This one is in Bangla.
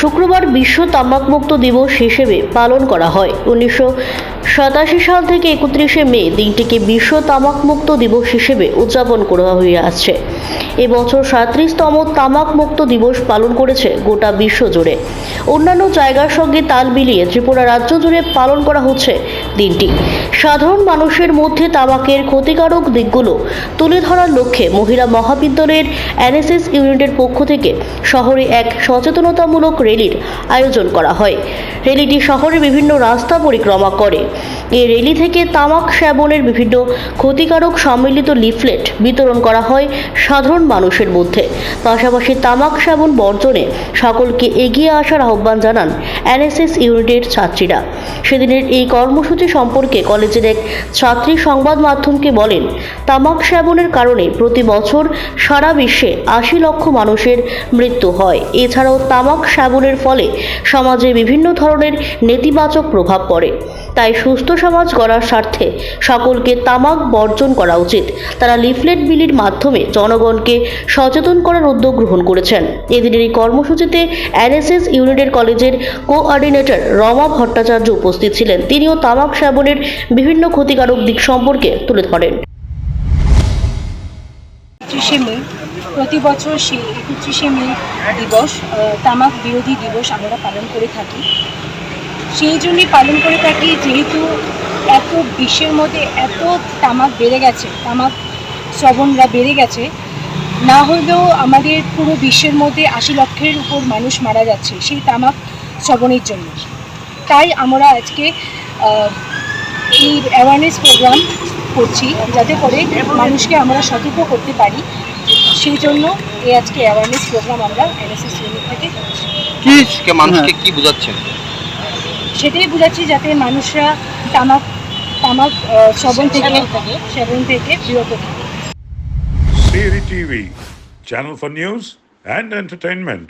শুক্রবার বিশ্ব তামাকমুক্ত দিবস হিসেবে পালন করা হয়। 1987 সাল থেকে 31শে মে দিনটিকে বিশ্ব তামাকমুক্ত দিবস হিসেবে উদযাপন করা হয়ে আসছে। এবছর 37তম তামাকমুক্ত দিবস পালন করেছে গোটা বিশ্ব জুড়ে। অন্যান্য জায়গার সঙ্গে তাল মিলিয়ে ত্রিপুরা রাজ্য জুড়ে পালন করা হচ্ছে দিনটি। সাধারণ মানুষের মধ্যে তামাকের ক্ষতিকারক দিকগুলো তুলে ধরার লক্ষ্যে মহিলা মহাবিদ্যালয়ের এনএসএস ইউনিটের পক্ষ থেকে শহরে এক সচেতনতামূলক র্যালির আয়োজন করা হয়। র্যালিটি শহরের বিভিন্ন রাস্তা পরিক্রমা করে। এই র্যালি থেকে তামাক সেবনের বিভিন্ন ক্ষতিকারক সম্মিলিত লিফলেট বিতরণ করা হয় সাধারণ মানুষের মধ্যে। পাশাপাশি তামাক সেবন বর্জনে সকলকে এগিয়ে আসার আহ্বান জানান এনএসএস ইউনিটের ছাত্রীরা। সেদিনের এই কর্মসূচি সম্পর্কে কলেজের এক ছাত্রী সংবাদ মাধ্যমকে বলেন, তামাক সেবনের কারণে প্রতি বছর সারা বিশ্বে 80 লক্ষ মানুষের মৃত্যু হয়। এছাড়াও তামাক সেবনের ফলে সমাজে বিভিন্ন ধরনের নেতিবাচক প্রভাব পড়ে। তাই সুস্থ সমাজ গড়ার স্বার্থে সকলকে তামাক বর্জন করা উচিত। তারা লিফলেট বিলির মাধ্যমে জনগণকে সচেতন করার উদ্যোগ গ্রহণ করেছেন। এদিনের এই কর্মসূচিতে এনএসএস ইউনিটের কলেজের কোঅর্ডিনেটর রমা ভট্টাচার্য উপস্থিত ছিলেন। তিনিও তামাক সেবনের বিভিন্ন ক্ষতিকারক দিক সম্পর্কে তুলে ধরেন। প্রতি বছর 31শে মে দিবস তামাক বিরোধী দিবস আমরা পালন করে থাকি। সেই জন্যই পালন করে থাকি যেহেতু এত বিশ্বের মধ্যে এত তামাক বেড়ে গেছে, তামাক শ্রবণরা বেড়ে গেছে। না হলেও আমাদের পুরো বিশ্বের মধ্যে 80 লক্ষের উপর মানুষ মারা যাচ্ছে সেই তামাক শ্রবণের জন্য। তাই আমরা আজকে এই অ্যাওয়ারনেস প্রোগ্রাম করছি যাতে করে মানুষকে আমরা সতর্ক করতে পারি। সেই জন্য এই আজকে অ্যাওয়ারনেস প্রোগ্রাম আমরা এনএসএস ইউনিট থেকে করছি। মানুষকে কি বোঝাচ্ছেন? সেটাই বোঝাচ্ছি যাতে মানুষরা তামাক সেবন থেকে বিরত থাকে। Siri TV, channel for news and entertainment.